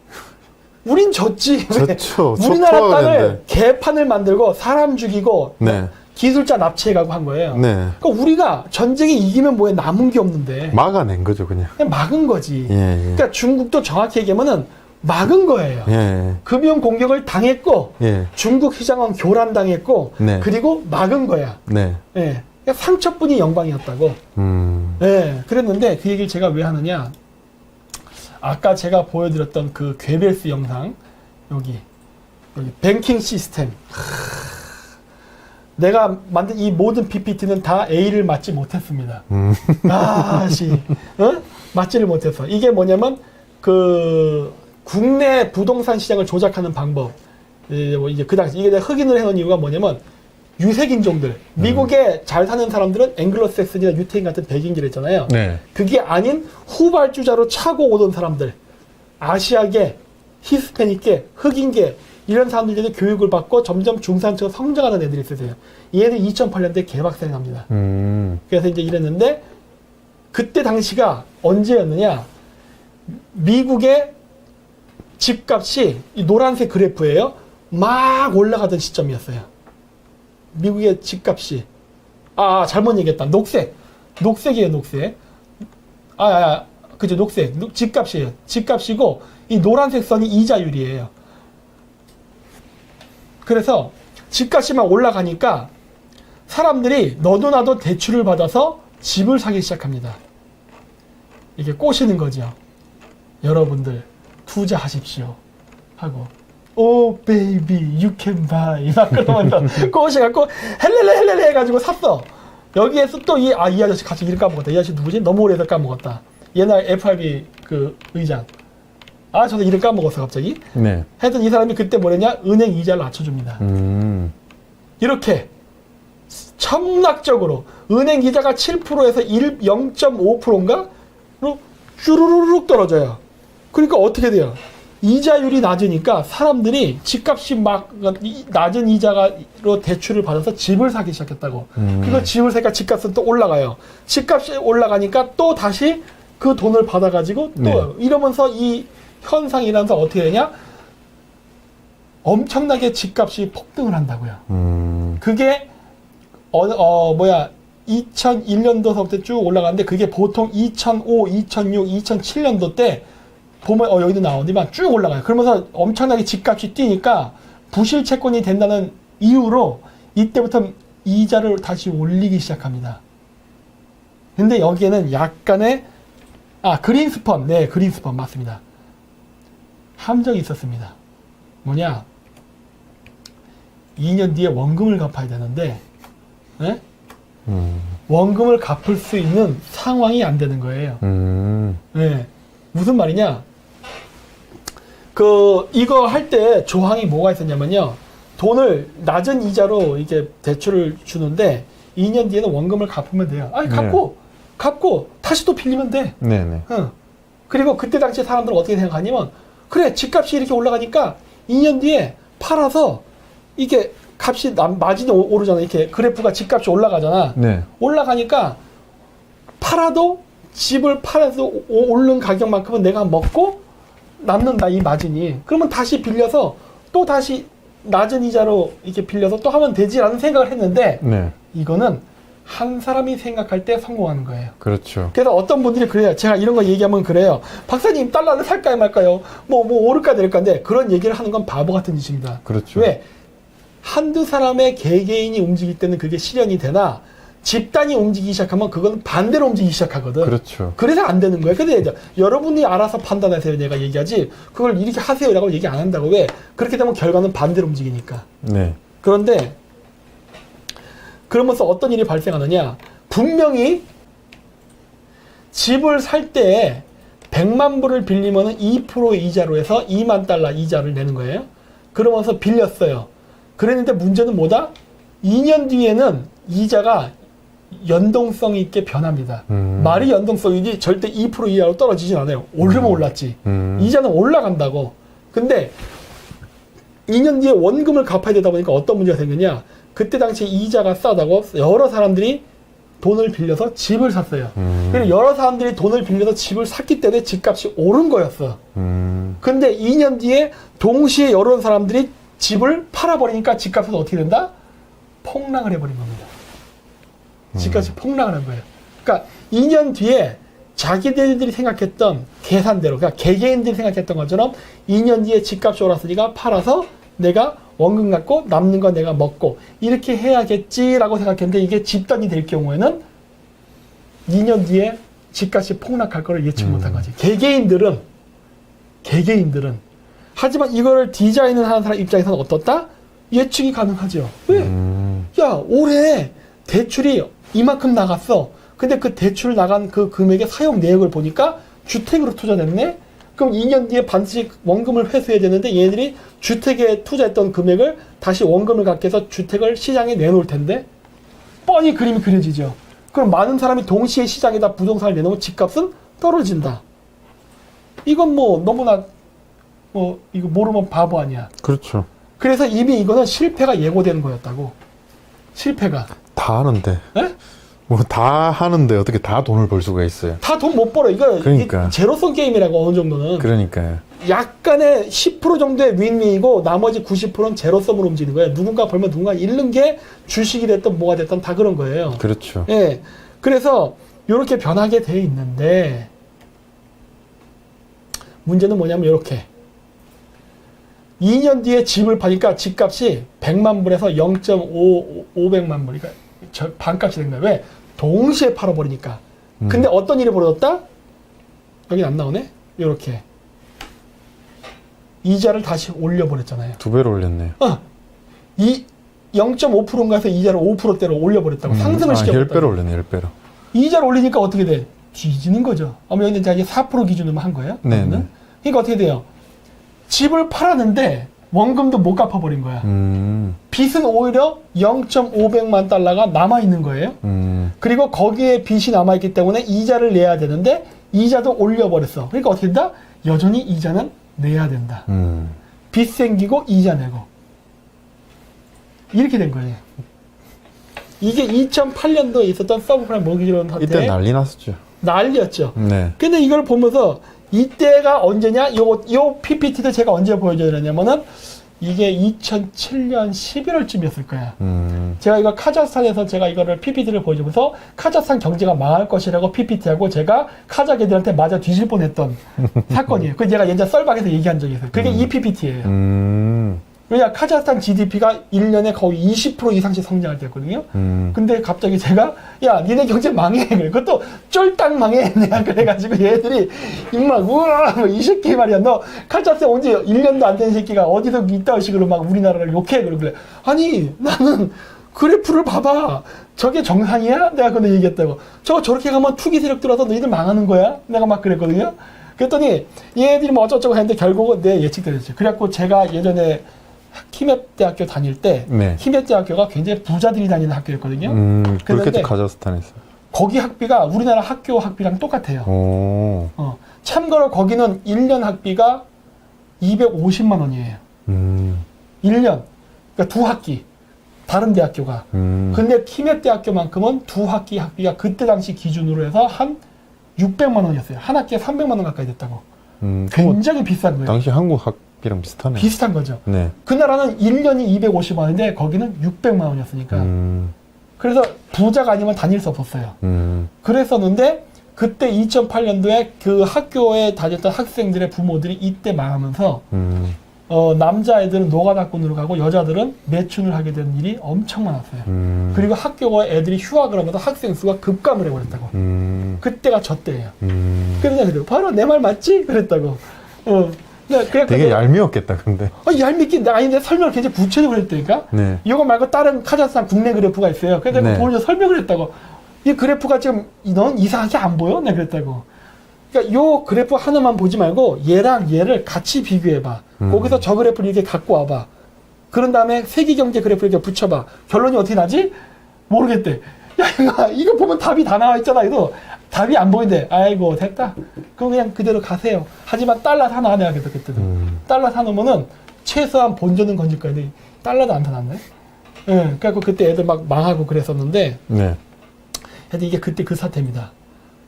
우린 졌지. 졌죠. 우리나라 척도가 땅을 됐는데. 개판을 만들고 사람 죽이고 네. 기술자 납치해가고 한 거예요. 네. 그러니까 우리가 전쟁에 이기면 뭐해, 남은 게 없는데 막아낸 거죠, 그냥. 그냥 막은 거지. 예. 그러니까 중국도 정확히 얘기하면은 막은 거예요. 예. 금융 공격을 당했고 예. 중국 시장은 교란당했고 네. 그리고 막은 거야. 네. 예. 그러니까 상처뿐이 영광이었다고. 예. 그랬는데 그 얘기를 제가 왜 하느냐, 아까 제가 보여드렸던 그 괴벨스 영상, 여기 뱅킹 시스템. 내가 만든 이 모든 PPT는 다 A를 맞지 못했습니다. 맞지를 못했어. 이게 뭐냐면 그 국내 부동산 시장을 조작하는 방법. 이제 그 당시 이게 내가 흑인을 해놓은 이유가 뭐냐면 유색인종들, 미국에 잘 사는 사람들은 앵글로색슨이나 유태인 같은 백인들 있잖아요. 네. 그게 아닌 후발주자로 차고 오던 사람들, 아시아계, 히스패닉계, 흑인계, 이런 사람들이 교육을 받고 점점 중산층으로 성장하는 애들이 있으세요. 얘들 2008년도에 개박살이 납니다. 그래서 이제 이랬는데, 그때 당시가 언제였느냐, 미국의 집값이 이 노란색 그래프예요. 막 올라가던 시점이었어요. 미국의 집값이. 잘못 얘기했다. 녹색이에요, 녹색. 그죠, 녹색. 집값이에요. 집값이고, 이 노란색 선이 이자율이에요. 그래서 집값이 막 올라가니까 사람들이 너도 나도 대출을 받아서 집을 사기 시작합니다. 이게 꼬시는 거죠. 여러분들 투자하십시오 하고, 오 베이비 you can buy 막 그러면서 꼬시갖고 헬렐레 해가지고 샀어. 여기에서 또 이 아저씨 같이 이름 까먹었다. 이 아저씨 누구지? 너무 오래돼서 까먹었다. 옛날 FRB 그 의장. 저도 이름 까먹었어 갑자기. 네. 하여튼 이 사람이 그때 뭐랬냐, 은행 이자를 낮춰줍니다. 이렇게 천락적으로 은행 이자가 7%에서 0.5%인가 로 쭈루루룩 떨어져요. 그러니까 어떻게 돼요? 이자율이 낮으니까 사람들이 집값이 막 낮은 이자로 대출을 받아서 집을 사기 시작했다고. 그리고 집을 사니까 집값은 또 올라가요. 집값이 올라가니까 또 다시 그 돈을 받아가지고 또 네. 이러면서 이 현상이 일어나서 어떻게 되냐? 엄청나게 집값이 폭등을 한다고요. 그게 2001년도서부터 쭉 올라가는데 그게 보통 2005, 2006, 2007년도 때 보면 여기도 나오는데 쭉 올라가요. 그러면서 엄청나게 집값이 뛰니까 부실 채권이 된다는 이유로 이때부터 이자를 다시 올리기 시작합니다. 근데 여기에는 약간의 그린스펀, 네, 그린스펀 맞습니다. 함정이 있었습니다. 뭐냐? 2년 뒤에 원금을 갚아야 되는데, 네? 원금을 갚을 수 있는 상황이 안 되는 거예요. 네. 무슨 말이냐? 이거 할 때 조항이 뭐가 있었냐면요. 돈을 낮은 이자로 이게 대출을 주는데 2년 뒤에는 원금을 갚으면 돼요. 아니, 갚고 다시 또 빌리면 돼. 네네. 그리고 그때 당시 사람들은 어떻게 생각하냐면, 그래, 집값이 이렇게 올라가니까 2년 뒤에 팔아서 이게 값이 마진이 오르잖아. 이렇게 그래프가 집값이 올라가잖아. 네. 올라가니까 팔아도 집을 팔아서 오른 가격만큼은 내가 먹고 남는다, 이 마진이. 그러면 다시 빌려서 또 다시 낮은 이자로 이렇게 빌려서 또 하면 되지라는 생각을 했는데, 네. 이거는 한 사람이 생각할 때 성공하는 거예요. 그렇죠. 그래서 어떤 분들이 그래요. 제가 이런 거 얘기하면 그래요. 박사님, 달러를 살까요 말까요? 뭐 오를까 내릴까인데, 그런 얘기를 하는 건 바보 같은 짓입니다. 그렇죠. 왜? 한두 사람의 개개인이 움직일 때는 그게 실현이 되나, 집단이 움직이기 시작하면 그건 반대로 움직이기 시작하거든. 그렇죠. 그래서 안 되는 거예요. 근데 여러분이 알아서 판단하세요. 내가 얘기하지. 그걸 이렇게 하세요라고 얘기 안 한다고. 왜? 그렇게 되면 결과는 반대로 움직이니까. 네. 그런데 그러면서 어떤 일이 발생하느냐? 분명히 집을 살 때 100만 불을 빌리면 2% 이자로 해서 2만 달러 이자를 내는 거예요. 그러면서 빌렸어요. 그랬는데 문제는 뭐다? 2년 뒤에는 이자가 연동성 있게 변합니다. 말이 연동성이지 절대 2% 이하로 떨어지진 않아요. 오르면 올랐지. 이자는 올라간다고. 근데 2년 뒤에 원금을 갚아야 되다 보니까 어떤 문제가 생겼냐? 그때 당시 이자가 싸다고 여러 사람들이 돈을 빌려서 집을 샀어요. 그리고 여러 사람들이 돈을 빌려서 집을 샀기 때문에 집값이 오른 거였어. 근데 2년 뒤에 동시에 여러 사람들이 집을 팔아버리니까 집값은 어떻게 된다? 폭락을 해버린 겁니다. 집값이 폭락을 한 거예요. 그러니까 2년 뒤에 자기들이 생각했던 계산대로, 그러니까 개개인들이 생각했던 것처럼 2년 뒤에 집값이 올랐으니까 팔아서 내가 원금 갖고 남는 건 내가 먹고 이렇게 해야겠지라고 생각했는데, 이게 집단이 될 경우에는 2년 뒤에 집값이 폭락할 거를 예측 못한 거지. 개개인들은 하지만 이거를 디자인을 하는 사람 입장에서는 어떻다? 예측이 가능하죠. 왜? 야, 올해 대출이 이만큼 나갔어. 근데 그 대출 나간 그 금액의 사용 내역을 보니까 주택으로 투자됐네? 그럼 2년 뒤에 반드시 원금을 회수해야 되는데, 얘네들이 주택에 투자했던 금액을 다시 원금을 갖게 해서 주택을 시장에 내놓을 텐데, 뻔히 그림이 그려지죠. 그럼 많은 사람이 동시에 시장에다 부동산을 내놓으면 집값은 떨어진다. 이건 뭐 너무나 이거 모르면 바보 아니야. 그렇죠. 그래서 이미 이거는 실패가 예고되는 거였다고. 실패가. 다 하는데. 에? 뭐 다 하는데 어떻게 다 돈을 벌 수가 있어요? 다 돈 못 벌어. 그러니까. 이게 제로섬 게임이라고, 어느 정도는. 그러니까요. 약간의 10% 정도의 윈윈이고 나머지 90%는 제로섬으로 움직이는 거예요. 누군가 벌면 누군가 잃는 게 주식이 됐든 뭐가 됐든 다 그런 거예요. 그렇죠. 예. 그래서 이렇게 변하게 돼 있는데, 문제는 뭐냐면 이렇게 2년 뒤에 집을 파니까 집값이 100만 불에서 0.500만 불, 그러니까 반값이 된 거예요. 왜? 동시에 팔아버리니까. 근데 어떤 일이 벌어졌다? 여기 안 나오네? 이렇게 이자를 다시 올려버렸잖아요. 2배로 올렸네요. 이 0.5%인가 해서 이자를 5%대로 올려버렸다고. 상승을 시켜버렸다고. 10배로 올렸네, 10배로. 이자를 올리니까 어떻게 돼? 뒤지는 거죠. 아마 여기는 자기 4% 기준으로 한 거예요. 네. 그러니까 어떻게 돼요? 집을 팔았는데 원금도 못 갚아버린 거야. 빚은 오히려 0.500만 달러가 남아있는 거예요. 그리고 거기에 빚이 남아있기 때문에 이자를 내야 되는데 이자도 올려버렸어. 그러니까 어떻게 된다? 여전히 이자는 내야 된다. 빚 생기고 이자 내고. 이렇게 된 거예요. 이게 2008년도에 있었던 서브프라임 모기지론 사태. 이때 난리 났었죠. 난리였죠. 네. 근데 이걸 보면서 이때가 언제냐? 요 PPT도 제가 언제 보여줘야 되냐면은 이게 2007년 11월쯤이었을 거야. 제가 이거 카자흐스탄에서 제가 이거를 PPT를 보여주면서 카자흐스탄 경제가 망할 것이라고 PPT하고 제가 카자흐 애들한테 맞아 뒤질 뻔했던 사건이에요. 그 제가 예전 썰박에서 얘기한 적이 있어요. 그게 이 PPT예요. 왜냐, 카자흐스탄 GDP가 1년에 거의 20% 이상씩 성장할 때였거든요. 근데 갑자기 제가, 야, 니네 경제 망해. 그래. 그것도 쫄딱 망해. 내가 그래가지고 얘들이, 임마, 우와, 뭐 이 새끼 말이야. 너 카자흐스탄 온 지 1년도 안 된 새끼가 어디서 이따위 식으로 막 우리나라를 욕해. 그래. 아니, 나는 그래프를 봐봐. 저게 정상이야? 내가 그런데 얘기했다고. 저렇게 가면 투기 세력 들어서 너희들 망하는 거야? 내가 막 그랬거든요. 그랬더니 얘들이 뭐 어쩌고저쩌고 했는데 결국은 내 예측대로였죠. 그래갖고 제가 예전에 키맵 대학교 다닐 때 네. 키맵 대학교가 굉장히 부자들이 다니는 학교였거든요. 그렇게 그런데 카자흐스탄에서. 거기 학비가 우리나라 학교 학비랑 똑같아요. 참고로 거기는 1년 학비가 250만 원이에요. 1년. 그러니까 두 학기. 다른 대학교가. 근데 키맵 대학교만큼은 두 학기 학비가 그때 당시 기준으로 해서 한 600만 원이었어요. 한 학기에 300만 원 가까이 됐다고. 굉장히 비싼 거예요. 당시 한국 학비랑 비슷하네. 비슷한 거죠. 네. 그 나라는 1년이 250원인데 거기는 600만 원이었으니까. 그래서 부자가 아니면 다닐 수 없었어요. 그랬었는데 그때 2008년도에 그 학교에 다녔던 학생들의 부모들이 이때 망하면서 남자애들은 노가다꾼으로 가고 여자들은 매춘을 하게 된 일이 엄청 많았어요. 그리고 학교가 애들이 휴학을 하면서 학생 수가 급감을 해버렸다고. 그때가 저 때예요. 그러냐 그래요. 바로 내 말 맞지? 그랬다고. 되게 얄미웠겠다, 근데. 얄밉긴 아닌데 설명을 굉장히 구체적으로 했다니까. 네. 이거 말고 다른 카자흐스탄 국내 그래프가 있어요. 그래서 네. 보여줘 설명을 했다고. 이 그래프가 지금 넌 이상하게 안 보여? 내가 그랬다고. 그러니까 요 그래프 하나만 보지 말고 얘랑 얘를 같이 비교해봐. 거기서 저 그래프를 이렇게 갖고 와봐. 그런 다음에 세계경제 그래프를 이렇게 붙여봐. 결론이 어떻게 나지? 모르겠대. 야, 이거 보면 답이 다 나와 있잖아. 이거 답이 안 보이는데, 아이고, 됐다. 그럼 그냥 그대로 가세요. 하지만 달러 사놔. 내가 그랬거든. 달러 사놓으면은 최소한 본전은 건질 거야. 근데 달러도 안 사놨네. 예, 그래갖고 그때 애들 막 망하고 그랬었는데, 네. 하여튼 이게 그때 그 사태입니다.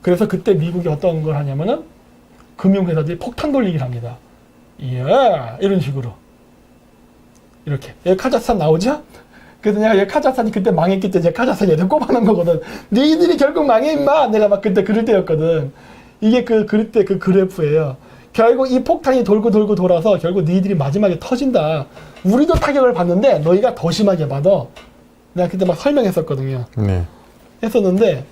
그래서 그때 미국이 어떤 걸 하냐면은 금융회사들이 폭탄 돌리기를 합니다. 예, 이런 식으로. 이렇게. 여기 카자흐스탄 나오죠? 그래서 내가 얘 카자흐스탄이 그때 망했기 때문에 카자흐스탄 얘들 꼽아놓은 거거든. 너희들이 결국 망해, 임마! 내가 막 그때 그럴 때였거든. 이게 그럴 때 그 그래프예요. 결국 이 폭탄이 돌고 돌아서 결국 너희들이 마지막에 터진다. 우리도 타격을 받는데 너희가 더 심하게 받아. 내가 그때 막 설명했었거든요. 네. 했었는데,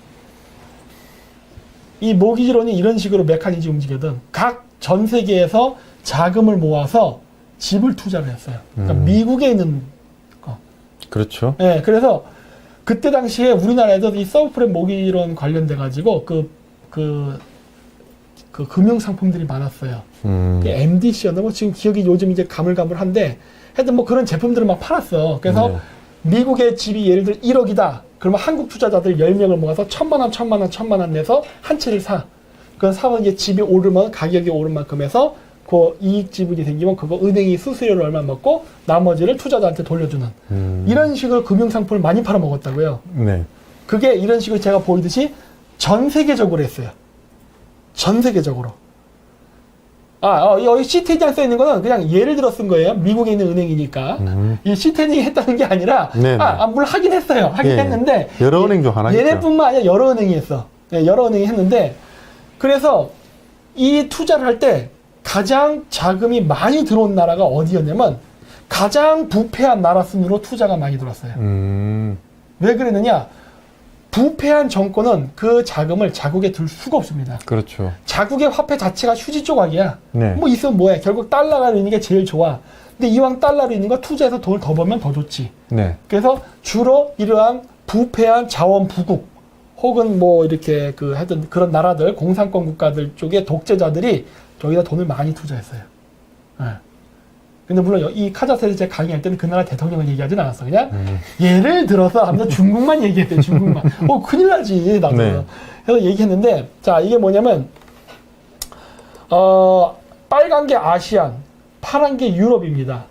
이 모기지론이 이런 식으로 메커니즘이 움직이거든. 각 전 세계에서 자금을 모아서 집을 투자를 했어요. 그러니까 미국에 있는 거. 그렇죠. 네, 그래서 그때 당시에 우리나라에도 이 서브프레임 모기지론 관련돼가지고 그 금융 상품들이 많았어요. MDC였나? 뭐 지금 기억이 요즘 이제 가물가물한데 하여튼 뭐 그런 제품들을 막 팔았어. 그래서 네. 미국의 집이 예를 들어 1억이다. 그러면 한국 투자자들 10명을 모아서 1,000만 원 내서 한 채를 사. 그건 사면 이제 집이 오르면 가격이 오른 만큼 해서 그 이익 지분이 생기면 그거 은행이 수수료를 얼마 먹고 나머지를 투자자한테 돌려주는 이런 식으로 금융상품을 많이 팔아먹었다고요. 네. 그게 이런 식으로 제가 보이듯이 전 세계적으로 했어요. 전 세계적으로. 여기 시트닝 써있는 거는 그냥 예를 들어 쓴 거예요. 미국에 있는 은행이니까. 이 시트닝 했다는 게 아니라, 물론 하긴 했어요. 하긴 했는데. 여러 은행 중 하나겠죠. 얘네뿐만 아니라 여러 은행이 했어. 네, 여러 은행이 했는데, 그래서 이 투자를 할 때 가장 자금이 많이 들어온 나라가 어디였냐면, 가장 부패한 나라 순으로 투자가 많이 들어왔어요. 왜 그랬느냐? 부패한 정권은 그 자금을 자국에 둘 수가 없습니다. 그렇죠. 자국의 화폐 자체가 휴지 조각이야. 네. 뭐 있으면 뭐해. 결국 달러가 있는 게 제일 좋아. 근데 이왕 달러로 있는 거 투자해서 돈을 더 벌면 더 좋지. 네. 그래서 주로 이러한 부패한 자원 부국 혹은 뭐 이렇게 하여튼 그런 나라들, 공산권 국가들 쪽의 독재자들이 저기다 돈을 많이 투자했어요. 네. 근데 물론 이 카자흐스탄에서 제가 강의할 때는 그 나라 대통령을 얘기하진 않았어. 그냥 예를 들어서 하면서 중국만 얘기했대요. 중국만. 큰일 나지. 나도. 네. 그래서 얘기했는데, 자, 이게 뭐냐면, 빨간 게 아시안, 파란 게 유럽입니다.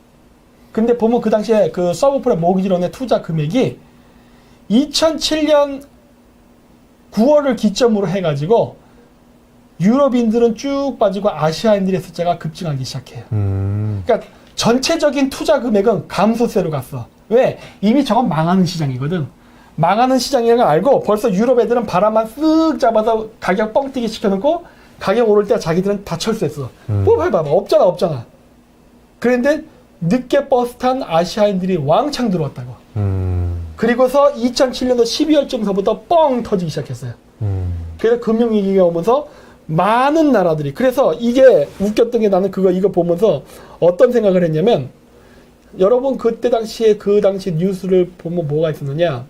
근데 보면 그 당시에 그 서브프레임 모기지론의 투자 금액이 2007년 9월을 기점으로 해가지고 유럽인들은 쭉 빠지고 아시아인들의 숫자가 급증하기 시작해요. 그러니까 전체적인 투자 금액은 감소세로 갔어. 왜? 이미 저건 망하는 시장이거든. 망하는 시장이라는 걸 알고 벌써 유럽 애들은 바람만 쓱 잡아서 가격 뻥튀기 시켜놓고 가격 오를 때 자기들은 다 철수했어. 뭐 봐봐. 없잖아. 그런데 늦게 버스 탄 아시아인들이 왕창 들어왔다고. 그리고서 2007년도 12월쯤서부터 뻥 터지기 시작했어요. 그래서 금융위기가 오면서 많은 나라들이, 그래서 이게 웃겼던 게 나는 이거 보면서 어떤 생각을 했냐면, 여러분 그 당시 뉴스를 보면 뭐가 있었느냐,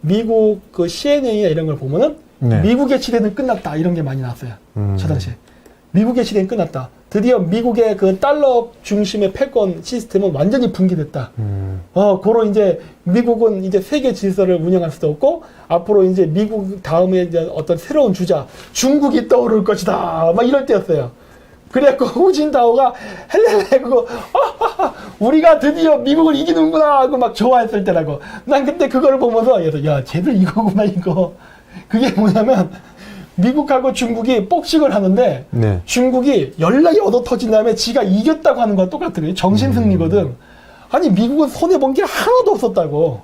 미국 CNN이나 이런 걸 보면은 네. 미국의 시대는 끝났다 이런 게 많이 나왔어요. 저 당시에 미국의 시대는 끝났다. 드디어 미국의 달러 중심의 패권 시스템은 완전히 붕괴됐다. 그런 이제 미국은 이제 세계 질서를 운영할 수도 없고 앞으로 이제 미국 다음에 이제 어떤 새로운 주자 중국이 떠오를 것이다. 막 이럴 때였어요. 그래갖고 후진타오가 헬렐레 그거 우리가 드디어 미국을 이기는구나 하고 막 좋아했을 때라고. 난 그때 그걸 보면서 야 쟤들 이거구나 이거. 그게 뭐냐면 미국하고 중국이 복싱을 하는데 네. 중국이 연락이 얻어 터진 다음에 지가 이겼다고 하는 거와 똑같더래요. 정신승리거든. 아니 미국은 손해본 게 하나도 없었다고.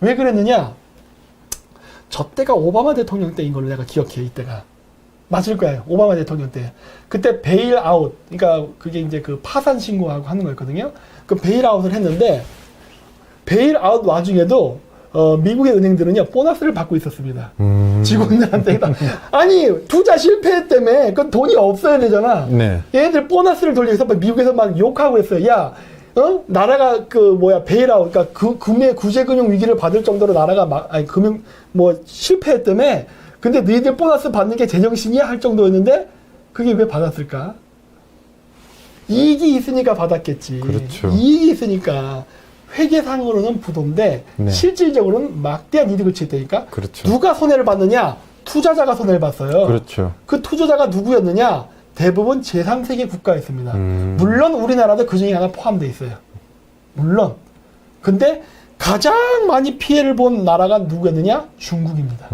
왜 그랬느냐? 저 때가 오바마 대통령 때인 걸로 내가 기억해. 이때가 맞을 거예요. 오바마 대통령 때. 그때 베일아웃, 그러니까 그게 이제 파산 신고하고 하는 거였거든요. 그 베일아웃을 했는데 베일아웃 와중에도 미국의 은행들은요 보너스를 받고 있었습니다. 직원들한테. 아니 투자 실패 때문에 그건 돈이 없어야 되잖아. 네. 얘네들 보너스를 돌리면서 미국에서 막 욕하고 했어요. 야, 나라가 베일아웃, 그러니까 구제금융 위기를 받을 정도로 나라가 실패했다며. 근데 너희들 보너스 받는 게 제정신이야 할 정도였는데 그게 왜 받았을까? 이익이 있으니까 받았겠지. 그렇죠. 이익이 있으니까. 회계상으로는 부도인데 네. 실질적으로는 막대한 이득을 칠테니까. 그렇죠. 누가 손해를 봤느냐? 투자자가 손해를 봤어요. 그렇죠. 그 투자자가 누구였느냐? 대부분 제3세계 국가였습니다. 물론 우리나라도 그 중에 하나 포함되어 있어요. 물론. 근데 가장 많이 피해를 본 나라가 누구였느냐? 중국입니다.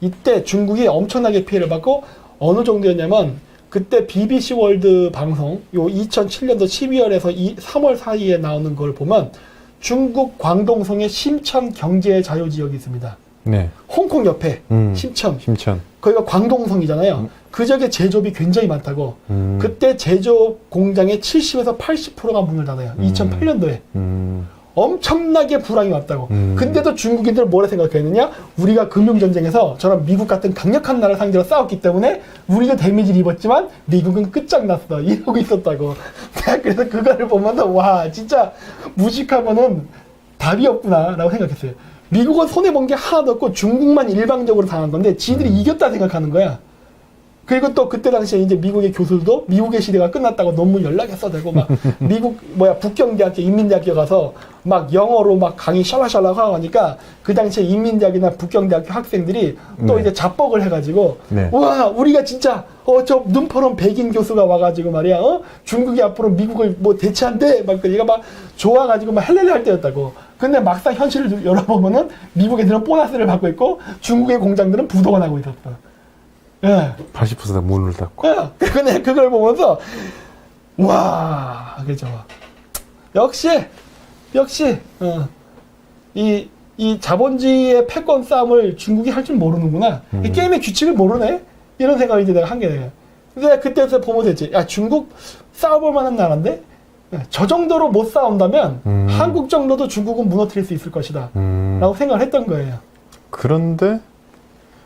이때 중국이 엄청나게 피해를 받고 어느 정도였냐면 그때 BBC 월드 방송 요 2007년도 12월에서 3월 사이에 나오는 걸 보면 중국 광동성에 심천 경제 자유지역이 있습니다. 네. 홍콩 옆에 심천. 거기가 광동성이잖아요. 그 지역에 제조업이 굉장히 많다고. 그때 제조업 공장의 70에서 80%가 문을 닫아요. 2008년도에. 엄청나게 불황이 왔다고. 근데도 중국인들은 뭐라 생각했느냐? 우리가 금융전쟁에서 저런 미국 같은 강력한 나라 상대로 싸웠기 때문에 우리도 데미지를 입었지만 미국은 끝장났어. 이러고 있었다고. 그래서 그거를 보면서 와 진짜 무식하면은 답이 없구나 라고 생각했어요. 미국은 손해본 게 하나도 없고 중국만 일방적으로 당한 건데 지들이 이겼다 생각하는 거야. 그리고 또 그때 당시에 이제 미국의 교수들도 미국의 시대가 끝났다고 논문 연락이 써대고 막 미국 북경대학교 인민대학교 가서 막 영어로 막 강의 샬라샬라 하고 하니까 그 당시에 인민대학이나 북경대학교 학생들이 또 이제 자뻑을 해가지고 와 우리가 진짜 저 눈퍼런 백인 교수가 와가지고 말이야 중국이 앞으로 미국을 대체한대 막 얘가 막 좋아가지고 막 헬렐레 할 때였다고. 근데 막상 현실을 열어보면은 미국 애들은 보너스를 받고 있고 중국의 공장들은 부도가 나고 있었어. 예. 80%다 문을 닫고. 근데 그걸 보면서 와, 그죠. 역시 이 자본주의의 패권 싸움을 중국이 할 줄 모르는구나. 이 게임의 규칙을 모르네. 이런 생각을 이제 내가 한 게 돼요. 근데 그때서 보면 됐지. 야, 중국 싸워볼 만한 나라인데 저 정도로 못 싸운다면 한국 정도도 중국은 무너뜨릴 수 있을 것이다. 라고 생각을 했던 거예요. 그런데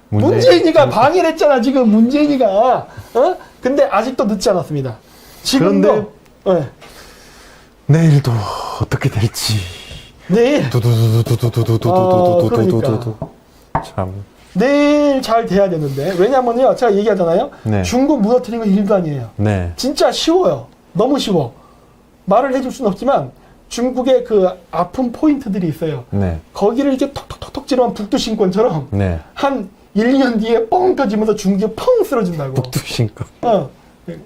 문재인이가 방해를 했잖아, 지금 문재인이가. 근데 아직도 늦지 않았습니다. 지금도. 그런데 내일도 어떻게 될지. 내일. 두두두두두두두두두두두두두두. 참. 내일 잘 돼야 되는데. 왜냐면요, 제가 얘기하잖아요. 네. 중국 무너뜨리는 건 일도 아니에요. 네. 진짜 쉬워요. 너무 쉬워. 말을 해줄 수는 없지만 중국의 그 아픈 포인트들이 있어요. 네. 거기를 이렇게 톡톡톡톡 찌르면 북두신권처럼 네. 한 1년 뒤에 뻥 터지면서 중국이 펑 쓰러진다고. 북두신권.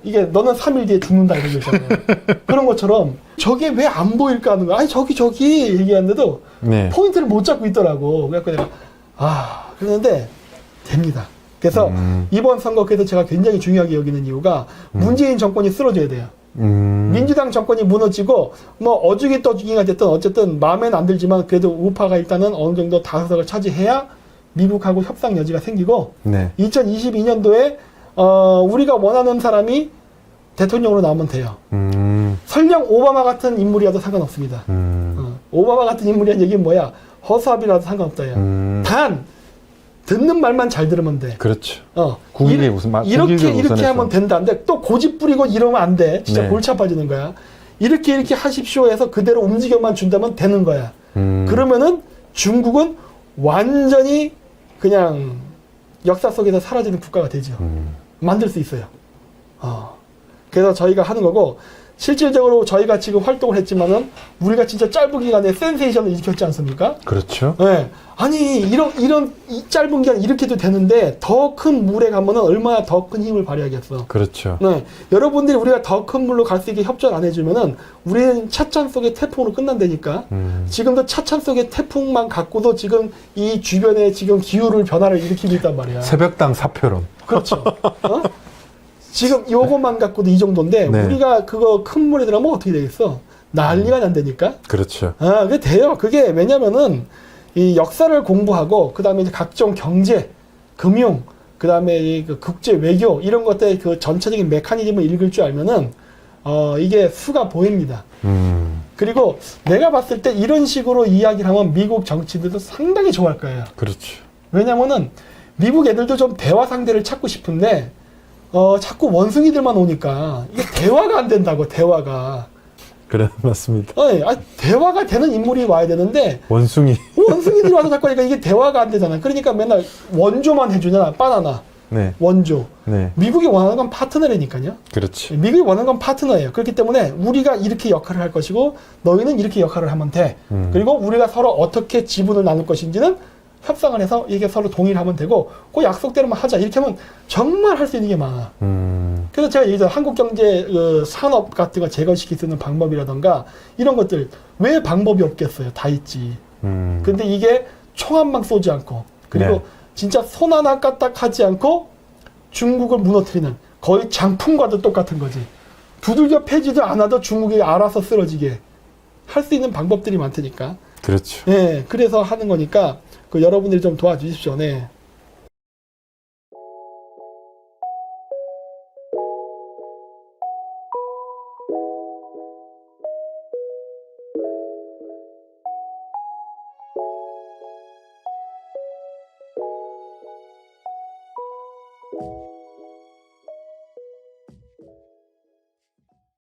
이게 너는 3일 뒤에 죽는다 이런 거 있잖아요. 그런 것처럼 저게 왜 안 보일까 하는 거. 아니 저기 얘기하는데도 네. 포인트를 못 잡고 있더라고. 그래서 내가 그러는데 됩니다. 그래서 이번 선거 그래서 제가 굉장히 중요하게 여기는 이유가 문재인 정권이 쓰러져야 돼요. 민주당 정권이 무너지고 뭐 어죽이 떠죽이가 됐든 어쨌든 마음에는 안 들지만 그래도 우파가 일단은 어느 정도 다수석을 차지해야 미국하고 협상 여지가 생기고 네. 2022년도에 우리가 원하는 사람이 대통령으로 나오면 돼요. 설령 오바마 같은 인물이라도 상관없습니다. 오바마 같은 인물이란 얘기는 뭐야? 허수아비라도 상관없다. 단 듣는 말만 잘 들으면 돼. 그렇죠. 국익에 무슨 말 이렇게 하면 된다. 근데 또 고집 부리고 이러면 안 돼. 진짜 네. 골치 아파지는 거야. 이렇게 하십시오 해서 그대로 움직여만 준다면 되는 거야. 그러면은 중국은 완전히 그냥 역사 속에서 사라지는 국가가 되죠. 만들 수 있어요. 그래서 저희가 하는 거고, 실질적으로 저희가 지금 활동을 했지만은 우리가 진짜 짧은 기간에 센세이션을 일으켰지 않습니까? 그렇죠. 네. 아니 이런 이 짧은 기간 이렇게도 되는데 더 큰 물에 가면은 얼마나 더 큰 힘을 발휘하겠어. 그렇죠. 네. 여러분들이 우리가 더 큰 물로 갈 수 있게 협조를 안 해주면은 우리는 차찬 속의 태풍으로 끝난다니까. 지금도 차찬 속의 태풍만 갖고도 지금 이 주변에 지금 기후를 변화를 일으키고 있단 말이야. 새벽당 사표론. 그렇죠. 지금 요것만 갖고도 이 정도인데 네. 우리가 그거 큰 물에 들어가면 어떻게 되겠어? 난리가 난다니까. 그렇죠. 그게 돼요. 그게 왜냐면은 이 역사를 공부하고 그다음에 이제 각종 경제, 금융, 그다음에 이 그 국제 외교 이런 것들 그 전체적인 메커니즘을 읽을 줄 알면은 이게 수가 보입니다. 그리고 내가 봤을 때 이런 식으로 이야기를 하면 미국 정치들도 상당히 좋아할 거예요. 그렇죠. 왜냐면은 미국 애들도 좀 대화 상대를 찾고 싶은데 자꾸 원숭이들만 오니까 이게 대화가 안 된다고. 대화가. 그래 맞습니다. 대화가 되는 인물이 와야 되는데 원숭이들이 와서 자꾸 하니까 이게 대화가 안 되잖아. 그러니까 맨날 원조만 해주잖아. 바나나. 네. 원조. 네. 미국이 원하는 건 파트너라니까요. 그렇지. 미국이 원하는 건 파트너예요. 그렇기 때문에 우리가 이렇게 역할을 할 것이고 너희는 이렇게 역할을 하면 돼. 그리고 우리가 서로 어떻게 지분을 나눌 것인지는 협상을 해서 이게 서로 동의를 하면 되고 그 약속대로만 하자. 이렇게 하면 정말 할 수 있는 게 많아. 그래서 제가 얘기했잖아요. 한국 경제 산업 같은 거 제거시킬 수 있는 방법이라던가 이런 것들 왜 방법이 없겠어요. 다 있지. 근데 이게 총 한 방 쏘지 않고 그리고 네. 진짜 손 하나 까딱하지 않고 중국을 무너뜨리는 거의 장풍과도 똑같은 거지. 두들겨 패지도 않아도 중국이 알아서 쓰러지게 할 수 있는 방법들이 많다니까. 그렇죠. 네, 그래서 하는 거니까 여러분들이 좀 도와주십시오. 네.